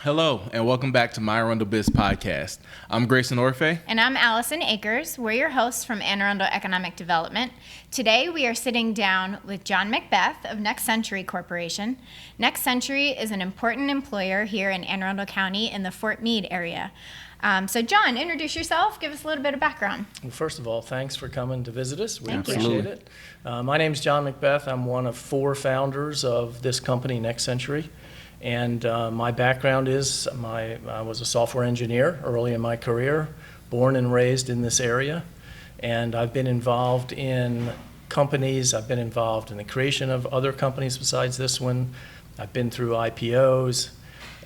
Hello, and welcome back to my ArundelBiz podcast. I'm Grayson Orfe. And I'm Allison Akers. We're your hosts from Arundel Economic Development. Today we are sitting down with John McBeth of Next Century Corporation. Next Century is an important employer here in Anne Arundel County in the Fort Meade area. So John, introduce yourself. Give us a little bit of background. Well, first of all, thanks for coming to visit us. We Thank you. appreciate it. My name is John McBeth. I'm one of 4 founders of this company, Next Century. And my background is I was a software engineer early in my career, born and raised in this area. And I've been involved in companies. I've been involved in the creation of other companies besides this one. I've been through IPOs,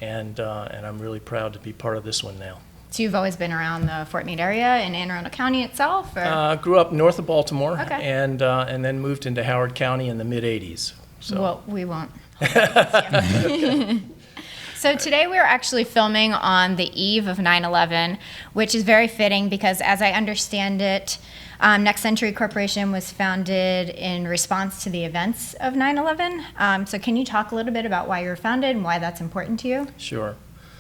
and I'm really proud to be part of this one now. So you've always been around the Fort Meade area in Anne Arundel County itself? Or? Grew up north of Baltimore, Okay. and then moved into Howard County in the mid-'80s. So. Well, we won't. So today we're actually filming on the eve of 9/11, which is very fitting because, as I understand it, Next Century Corporation was founded in response to the events of 9/11. So can you talk a little bit about why you were founded and why that's important to you? Sure.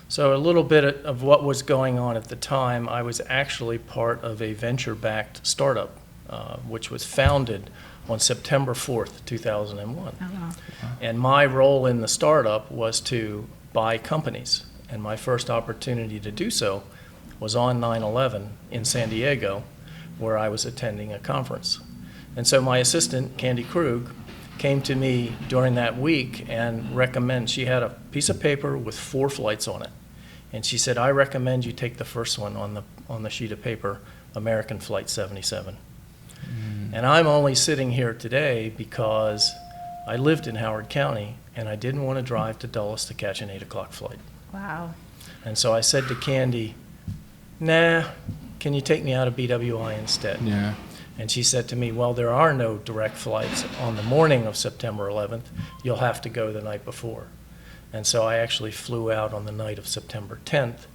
So a little bit of what was going on at the time. I was actually part of a venture-backed startup, which was founded on September 4th, 2001. Oh, wow. And my role in the startup was to buy companies. And my first opportunity to do so was on 9/11 in San Diego, where I was attending a conference. And so my assistant, Candy Krug, came to me during that week and she had a piece of paper with 4 flights on it. And she said, I recommend you take the first one on the sheet of paper, American Flight 77. And I'm only sitting here today because I lived in Howard County and I didn't want to drive to Dulles to catch an 8 o'clock flight. Wow. And so I said to Candy, nah, can you take me out of BWI instead? Yeah. And she said to me, well, there are no direct flights on the morning of September 11th. You'll have to go the night before. And so I actually flew out on the night of September 10th,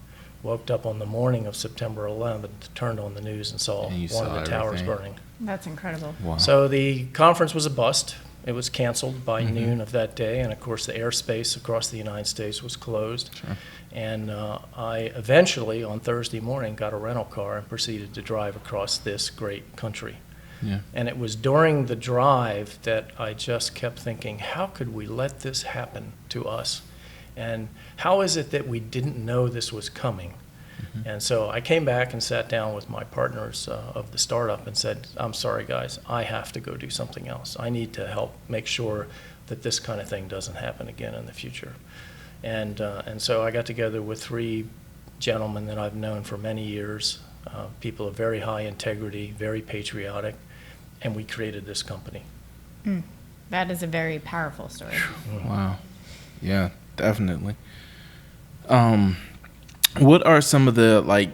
woke up on the morning of September 11th, turned on the news and saw one of the towers burning. That's incredible. Wow. So the conference was a bust. It was canceled by noon of that day, and of course the airspace across the United States was closed. Sure. And I eventually, on Thursday morning, got a rental car and proceeded to drive across this great country. Yeah. And it was during the drive that I just kept thinking, how could we let this happen to us? And how is it that we didn't know this was coming? And so I came back and sat down with my partners of the startup and said, I'm sorry, guys, I have to go do something else. I need to help make sure that this kind of thing doesn't happen again in the future. And so I got together with 3 gentlemen that I've known for many years, people of very high integrity, very patriotic, and we created this company. That is a very powerful story. Wow. Yeah, definitely. What are some of the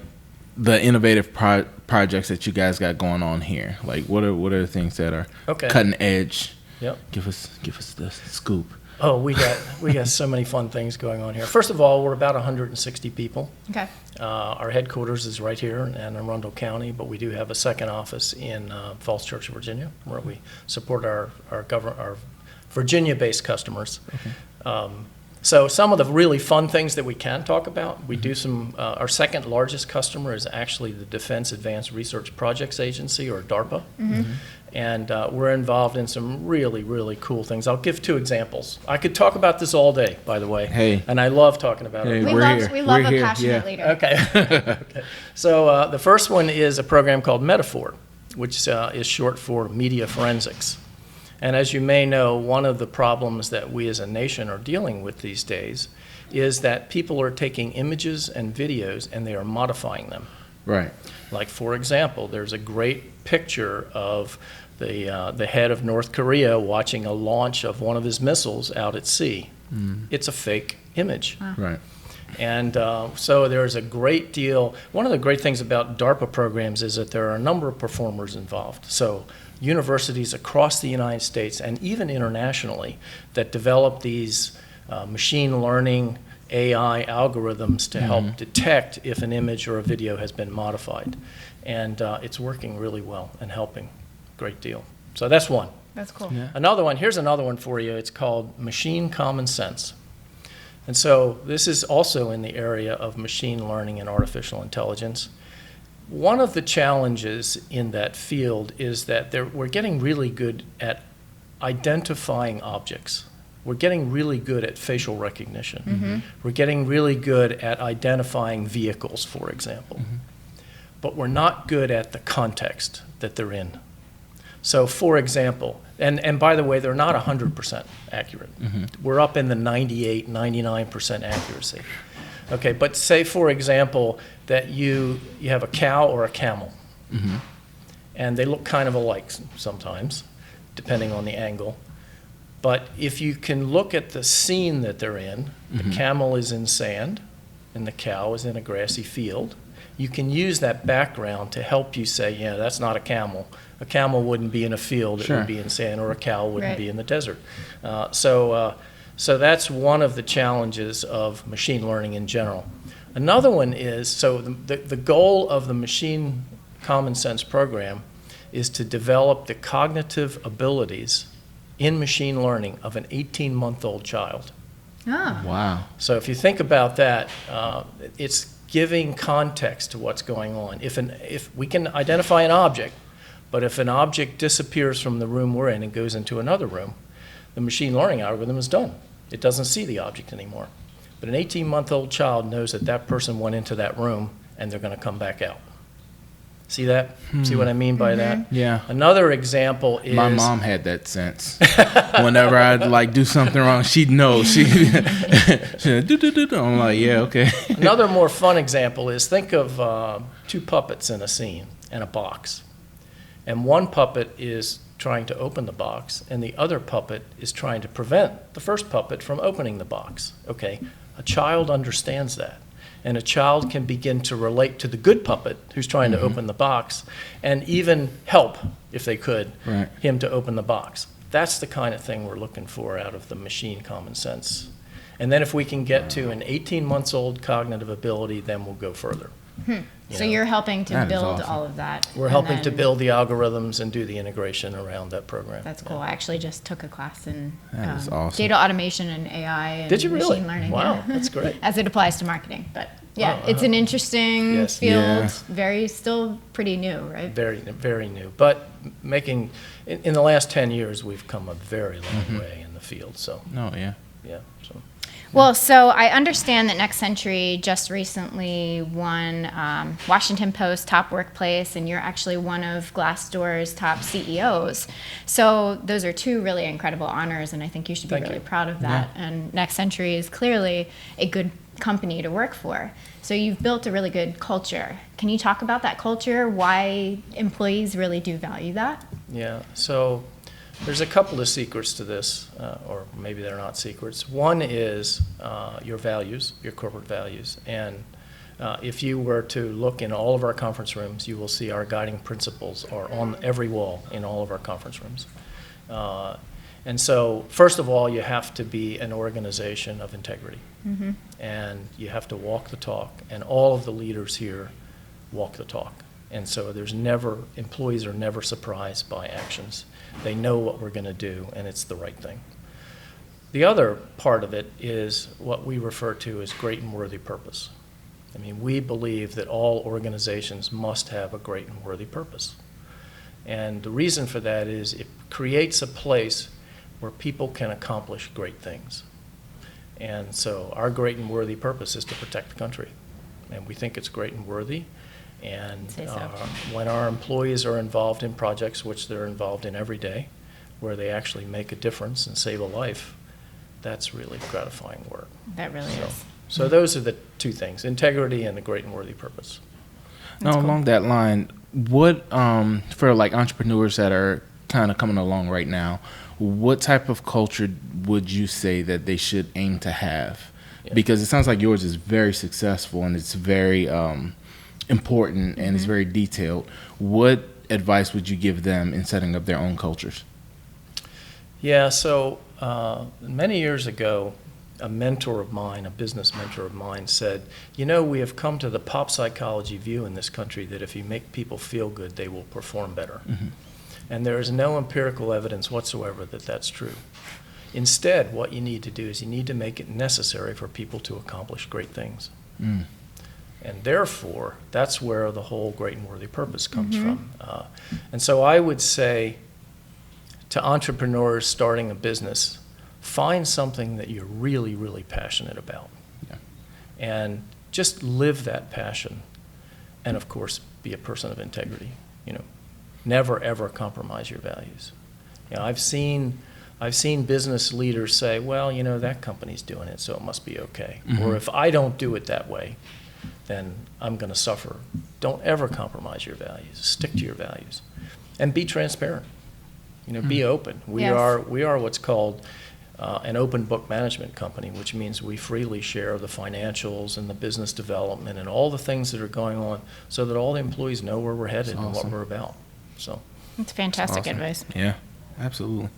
innovative projects that you guys got going on here? Like, what are the things that are cutting edge? Yep. Give us the scoop. Oh, we got so many fun things going on here. First of all, we're about 160 people. Okay. Our headquarters is right here in Arundel County, but we do have a second office in Falls Church, Virginia, where we support our Virginia-based customers. Okay. So some of the really fun things that we can talk about, we do some, our second largest customer is actually the Defense Advanced Research Projects Agency, or DARPA. And we're involved in some really, really cool things. I'll give 2 examples. I could talk about this all day, by the way. Hey. And I love talking about it. We love a passionate leader. Okay. Okay. So the first one is a program called Metaphor, which is short for Media Forensics. And as you may know, one of the problems that we as a nation are dealing with these days is that people are taking images and videos and they are modifying them. Right. Like, for example, there's a great picture of the head of North Korea watching a launch of one of his missiles out at sea. It's a fake image. Wow. Right. And so there's a great deal. One of the great things about DARPA programs is that there are a number of performers involved. So universities across the United States and even internationally that develop these machine learning AI algorithms to help detect if an image or a video has been modified. And it's working really well and helping a great deal. So that's one. That's cool. Yeah. Here's another one for you. It's called Machine Common Sense. And so this is also in the area of machine learning and artificial intelligence. One of the challenges in that field is that we're getting really good at identifying objects. We're getting really good at facial recognition. Mm-hmm. We're getting really good at identifying vehicles, for example. Mm-hmm. But we're not good at the context that they're in. So, for example, and by the way, they're not 100% accurate. Mm-hmm. We're up in the 98, 99% accuracy. Okay, but say, for example, that you have a cow or a camel, Mm-hmm. and they look kind of alike sometimes, depending on the angle. But if you can look at the scene that they're in, Mm-hmm. the camel is in sand, and the cow is in a grassy field, you can use that background to help you say, yeah, that's not a camel. A camel wouldn't be in a field, it Sure. would be in sand, or a cow wouldn't Right. be in the desert. So that's one of the challenges of machine learning in general. Another one is, so the goal of the machine common sense program is to develop the cognitive abilities in machine learning of an 18-month-old child. Oh. Wow. So if you think about that, it's giving context to what's going on. If we can identify an object, but if an object disappears from the room we're in and goes into another room, the machine learning algorithm is done. It doesn't see the object anymore. But an 18-month-old child knows that that person went into that room and they're going to come back out. See that? See what I mean by that? Yeah. Another example is... My mom had that sense. Whenever I'd do something wrong, she'd know. She'd do. I'm like, yeah, okay. Another more fun example is think of two puppets in a scene and a box. And one puppet is trying to open the box, and the other puppet is trying to prevent the first puppet from opening the box. Okay, a child understands that. And a child can begin to relate to the good puppet who's trying to open the box and even help, if they could, Right. him to open the box. That's the kind of thing we're looking for out of the machine common sense. And then if we can get to an 18-month-old cognitive ability, then we'll go further. So you're helping to That is build awesome. all of that. We're and helping to then- build the algorithms and do the integration around that program. That's cool. I actually just took a class in That is awesome. data automation and AI and Did you really? machine learning. Wow, yeah. that's great. As it applies to marketing. But yeah, Wow, it's an interesting Yes. field, Yeah. still pretty new, right? Very, very new. But in the last 10 years, we've come a very long way in the field. So, No, yeah. yeah. So. Well, so I understand that Next Century just recently won Washington Post Top Workplace, and you're actually one of Glassdoor's top CEOs. So those are two really incredible honors, and I think you should be Thank really you. proud of that. And Next Century is clearly a good company to work for. So you've built a really good culture. Can you talk about that culture, why employees really do value that? Yeah, so there's a couple of secrets to this, or maybe they're not secrets. One is your values, your corporate values. And if you were to look in all of our conference rooms, you will see our guiding principles are on every wall in all of our conference rooms. And so, first of all, you have to be an organization of integrity. Mm-hmm. And you have to walk the talk. And all of the leaders here walk the talk. And so employees are never surprised by actions. They know what we're going to do, and it's the right thing. The other part of it is what we refer to as great and worthy purpose. I mean, we believe that all organizations must have a great and worthy purpose. And the reason for that is it creates a place where people can accomplish great things. And so our great and worthy purpose is to protect the country. And we think it's great and worthy. And Say so. when our employees are involved in projects, which they're involved in every day, where they actually make a difference and save a life, that's really gratifying work. That really is. So those are the two things, integrity and the great and worthy purpose. Now, along that line, what for like entrepreneurs that are kind of coming along right now, what type of culture would you say that they should aim to have? Yeah. Because it sounds like yours is very successful and it's very important and it's very detailed. What advice would you give them in setting up their own cultures? Yeah, so many years ago, a mentor of mine, a business mentor of mine said, we have come to the pop psychology view in this country that if you make people feel good, they will perform better. And there is no empirical evidence whatsoever that that's true. Instead, what you need to do is you need to make it necessary for people to accomplish great things. And therefore, that's where the whole great and worthy purpose comes from. And so I would say to entrepreneurs starting a business, find something that you're really, really passionate about. And just live that passion. And of course, be a person of integrity. Never, ever compromise your values. I've seen business leaders say, well, that company's doing it, so it must be okay. Or if I don't do it that way, then I'm going to suffer. Don't ever compromise your values. Stick to your values. And be transparent. Be open. We are what's called an open book management company, which means we freely share the financials and the business development and all the things that are going on so that all the employees know where we're headed and what we're about. So It's fantastic advice. Yeah, absolutely.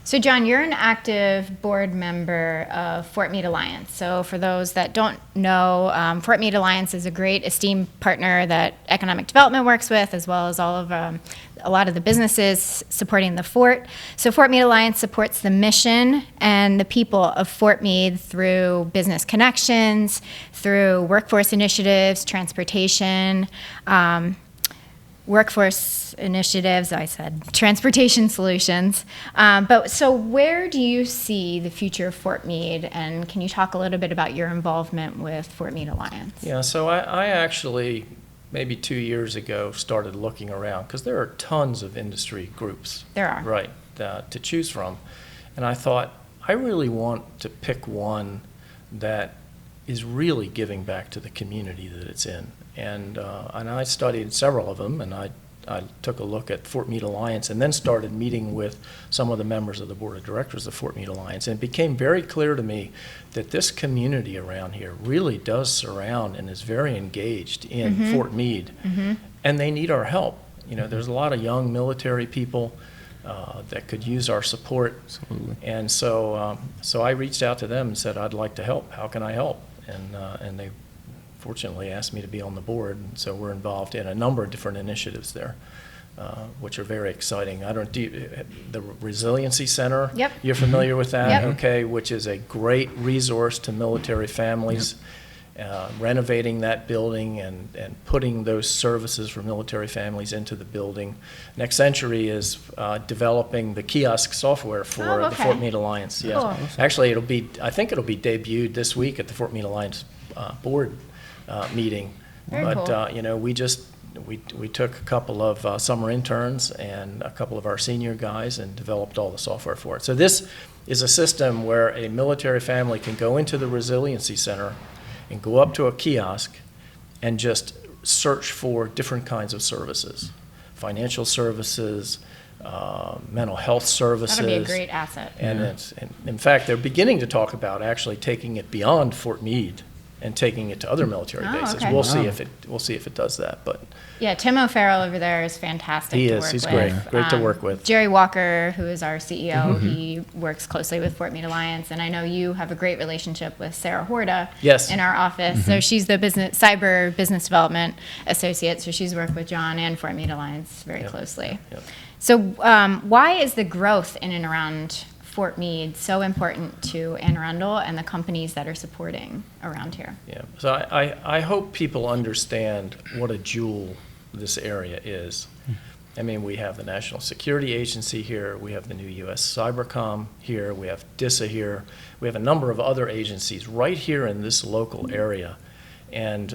So, John, you're an active board member of Fort Meade Alliance. So, for those that don't know, Fort Meade Alliance is a great esteemed partner that economic development works with, as well as all of a lot of the businesses supporting the fort. So, Fort Meade Alliance supports the mission and the people of Fort Meade through business connections, through workforce initiatives, transportation, transportation solutions. But so where do you see the future of Fort Meade, and can you talk a little bit about your involvement with Fort Meade Alliance? Yeah, so I actually, maybe 2 years ago, started looking around, because there are tons of industry groups. There are. Right, to choose from. And I thought, I really want to pick one that is really giving back to the community that it's in. And I studied several of them, and I took a look at Fort Meade Alliance and then started meeting with some of the members of the board of directors of Fort Meade Alliance. And it became very clear to me that this community around here really does surround and is very engaged in Fort Meade. And they need our help. There's a lot of young military people that could use our support. Absolutely. And so I reached out to them and said, I'd like to help. How can I help? And they fortunately asked me to be on the board, and so we're involved in a number of different initiatives there, which are very exciting. The Resiliency Center, Yep. You're familiar with that? Yep. Okay, which is a great resource to military families, renovating that building and putting those services for military families into the building. Next Century is developing the kiosk software for the Fort Meade Alliance. Yes. Cool. Actually, I think it'll be debuted this week at the Fort Meade Alliance board meeting. Very cool. We took a couple of summer interns and a couple of our senior guys and developed all the software for it. So this is a system where a military family can go into the Resiliency Center and go up to a kiosk and just search for different kinds of services, financial services, mental health services. That'd be a great asset. And in fact, they're beginning to talk about actually taking it beyond Fort Meade and taking it to other military bases. Okay. We'll see if it does that. But Yeah, Tim O'Farrell over there is fantastic to work with. He's great. Great to work with. Jerry Walker, who is our CEO, he works closely with Fort Meade Alliance, and I know you have a great relationship with Sarah Horta in our office. So she's the cyber business development associate, so she's worked with John and Fort Meade Alliance very closely. Yep. So why is the growth in and around Fort Meade so important to Anne Arundel and the companies that are supporting around here? Yeah, so I hope people understand what a jewel this area is. I mean, we have the National Security Agency here, we have the new U.S. Cybercom here, we have DISA here, we have a number of other agencies right here in this local area. And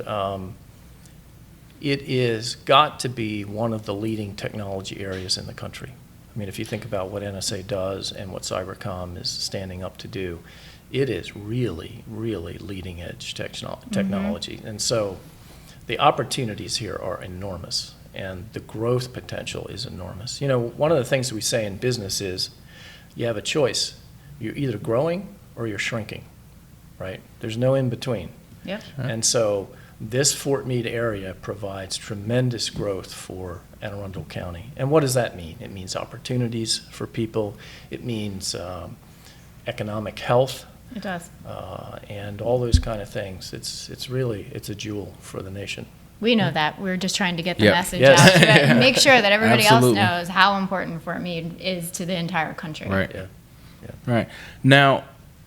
it is got to be one of the leading technology areas in the country. I mean, if you think about what NSA does and what Cybercom is standing up to do, it is really, really leading edge technology. And so the opportunities here are enormous, and the growth potential is enormous. One of the things we say in business is you have a choice. You're either growing or you're shrinking, right? There's no in between. Yep. And so this Fort Meade area provides tremendous growth for Anne Arundel County. And what does that mean? It means opportunities for people. It means economic health. It does. And all those kind of things. It's a jewel for the nation. We know that. We're just trying to get the Yep. message Yes. out to make sure that everybody Absolutely. else knows how important Fort Meade is to the entire country. Right. Yeah. Right. Now,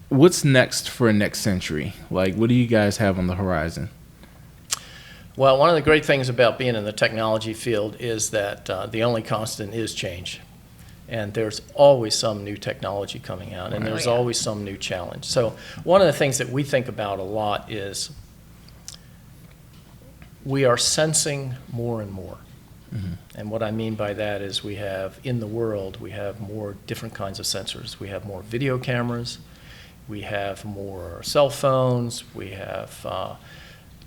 what's next for Next Century? Like, what do you guys have on the horizon? Well, one of the great things about being in the technology field is that the only constant is change. And there's always some new technology coming out, and there's always some new challenge. So one of the things that we think about a lot is we are sensing more and more. Mm-hmm. And what I mean by that is we have, in the world, we have more different kinds of sensors. We have more video cameras, we have more cell phones, we have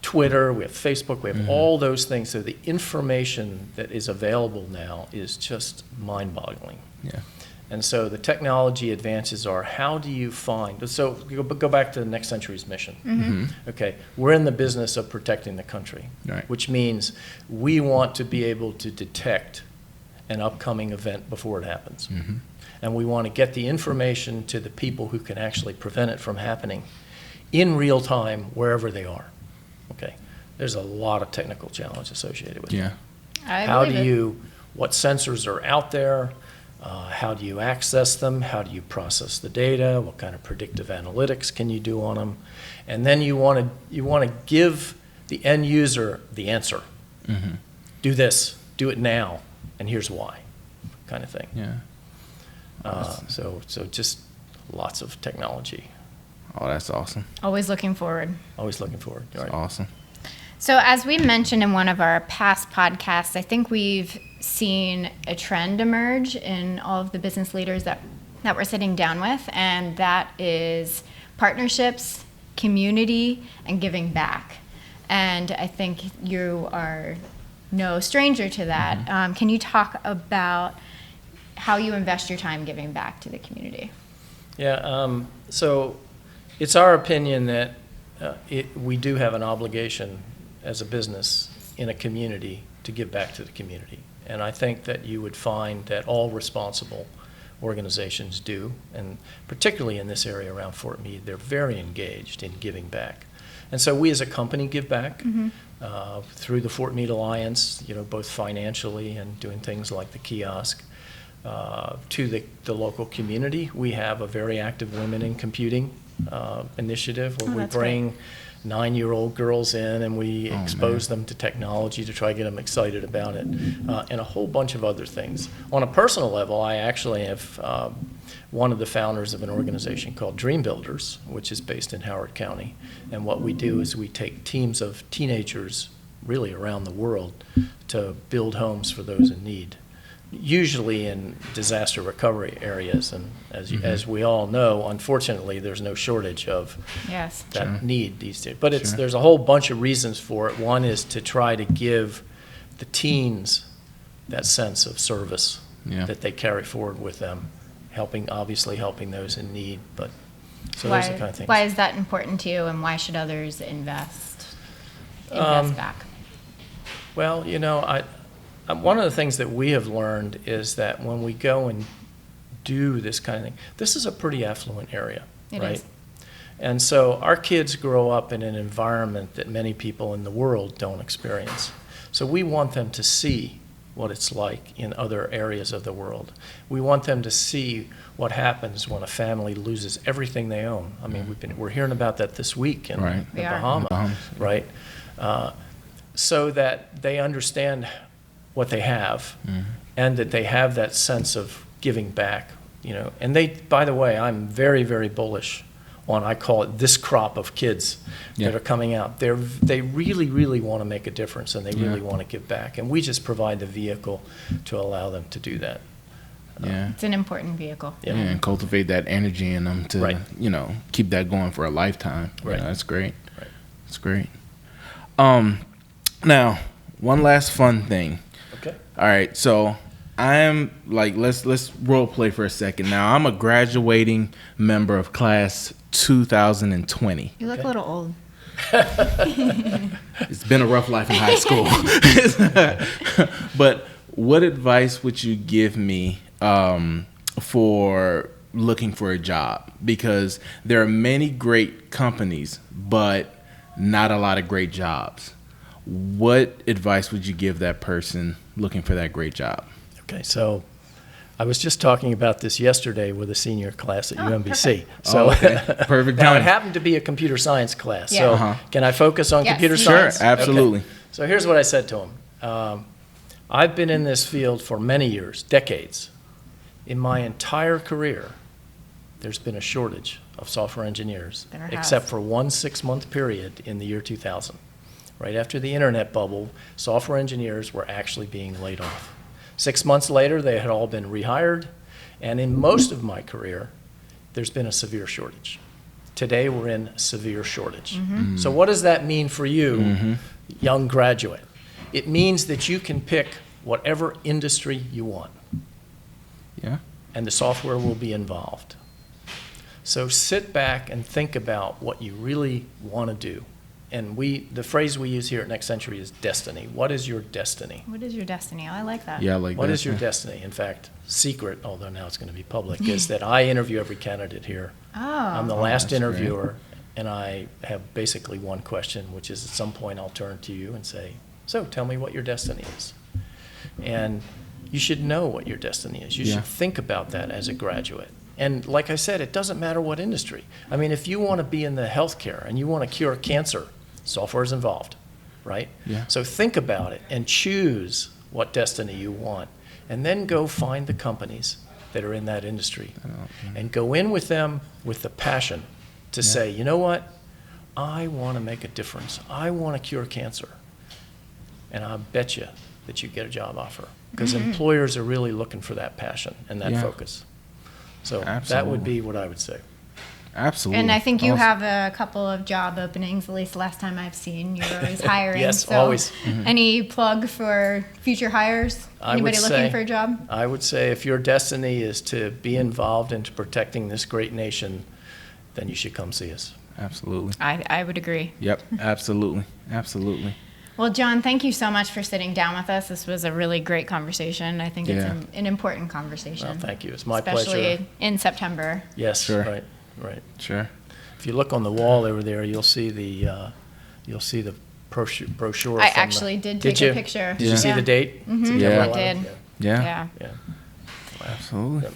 Twitter, we have Facebook, we have all those things. So the information that is available now is just mind-boggling. Yeah. And so the technology advances are, how do you find, so go back to the Next Century's mission. Mm-hmm. Okay, we're in the business of protecting the country, right, which means we want to be able to detect an upcoming event before it happens. Mm-hmm. And we want to get the information to the people who can actually prevent it from happening in real time, wherever they are. Okay, there's a lot of technical challenge associated with it. Yeah. What sensors are out there? How do you access them? How do you process the data? What kind of predictive analytics can you do on them? And then you want to give the end user the answer. Mm-hmm. Do this, do it now, and here's why, kind of thing. Yeah. So just lots of technology. Oh, that's awesome. Always looking forward. Always looking forward. That's awesome. So as we mentioned in one of our past podcasts, I think we've seen a trend emerge in all of the business leaders that we're sitting down with, and that is partnerships, community, and giving back. And I think you are no stranger to that. Mm-hmm. Can you talk about how you invest your time giving back to the community? Yeah, so it's our opinion that we do have an obligation as a business in a community to give back to the community. And I think that you would find that all responsible organizations do, and particularly in this area around Fort Meade, they're very engaged in giving back. And so we as a company give back through the Fort Meade Alliance, both financially and doing things like the kiosk. To the local community, we have a very active Women in Computing initiative where we bring 9-year-old girls in and we expose them to technology to try to get them excited about it, and a whole bunch of other things. On a personal level, I actually have one of the founders of an organization called Dream Builders, which is based in Howard County. And what we do is we take teams of teenagers really around the world to build homes for those in need, usually in disaster recovery areas. And as we all know, unfortunately, there's no shortage of that need these days. But there's a whole bunch of reasons for it. One is to try to give the teens that sense of service that they carry forward with them, obviously helping those in need. But so those are the kind of things. Why is that important to you, and why should others invest back? Well, one of the things that we have learned is that when we go and do this kind of thing, this is a pretty affluent area, right? And so our kids grow up in an environment that many people in the world don't experience. So we want them to see what it's like in other areas of the world. We want them to see what happens when a family loses everything they own. I mean, we're hearing about that this week in the Bahamas, right? So that they understand what they have, and that they have that sense of giving back, And they, by the way, I'm very, very bullish on, I call it this crop of kids that are coming out. They really, really want to make a difference, and they really want to give back. And we just provide the vehicle to allow them to do that. It's an important vehical. And cultivate that energy in them to, keep that going for a lifetime. Right. That's great. Right. That's great. Now, one last fun thing. Okay. All right, so I am let's role play for a second. Now, I'm a graduating member of class 2020. You look a little old. It's been a rough life in high school. But what advice would you give me for looking for a job? Because there are many great companies, but not a lot of great jobs. What advice would you give that person looking for that great job? Okay, so I was just talking about this yesterday with a senior class at UMBC. Perfect. So Perfect now it timing. happened to be a computer science class. Yeah. So Uh-huh. can I focus on Yes. computer Sure, science? absolutely. Okay. So here's what I said to him. I've been in this field for many years, decades. In my entire career, there's been a shortage of software engineers, There has. except for one 6-month period in the year 2000. Right after the internet bubble, software engineers were actually being laid off. 6 months later, they had all been rehired, and in most of my career, there's been a severe shortage. Today, we're in severe shortage. So what does that mean for you, young graduate? It means that you can pick whatever industry you want, Yeah. and the software will be involved. So sit back and think about what you really want to do. And the phrase we use here at Next Century is destiny. What is your destiny? What is your destiny? Oh, I like that. Yeah, I like What that. is your yeah. destiny? In fact, secret, although now it's going to be public, is that I interview every candidate here. I'm the Oh, last that's interviewer, and I have basically one question, which is at some point I'll turn to you and say, so tell me what your destiny is. And you should know what your destiny is. You Yeah. should think about that as a graduate. And like I said, it doesn't matter what industry. I mean, if you want to be in the healthcare and you want to cure cancer, software is involved, right? Yeah. So think about it and choose what destiny you want. And then go find the companies that are in that industry and go in with them with the passion to say, you know what? I want to make a difference. I want to cure cancer. And I bet you that you get a job offer because employers are really looking for that passion and that Yeah. focus. So that Absolutely. would be what I would say. Absolutely. and I think you Awesome. have a couple of job openings, at least the last time I've seen. You're always hiring. Yes, so always. Any plug for future hires? I would Anybody looking say- for a job? I would say if your destiny is to be involved into protecting this great nation, then you should come see us. Absolutely. I would agree. Yep. Absolutely. Absolutely. Well, John, thank you so much for sitting down with us. This was a really great conversation. I think it's Yeah. an important conversation. Well, thank you. It's my Especially pleasure. in September. Yes, Sure. right. Sure. If you look on the wall over there, you'll see the brochure. I from the- actually did take a you? picture. Did you see Yeah. the date? Mhm, Yeah. I did. Yeah. Yeah. Yeah. Absolutely. Yep.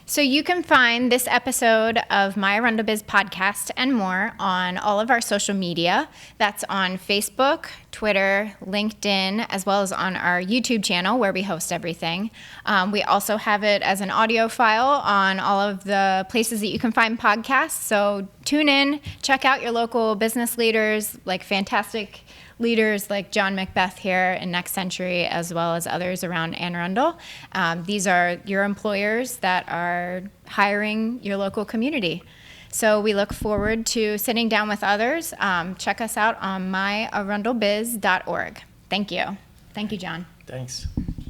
So you can find this episode of my ArundelBiz podcast and more on all of our social media. That's on Facebook, Twitter, LinkedIn, as well as on our YouTube channel where we host everything. We also have it as an audio file on all of the places that you can find podcasts. So tune in, check out your local business leaders, like fantastic leaders like John McBeth here in Next Century, as well as others around Anne Arundel. These are your employers that are hiring your local community. So we look forward to sitting down with others. Check us out on myarundelbiz.org. Thank you. Thank you, John. Thanks.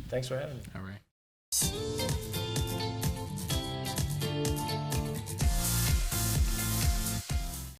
Thanks for having me. All right.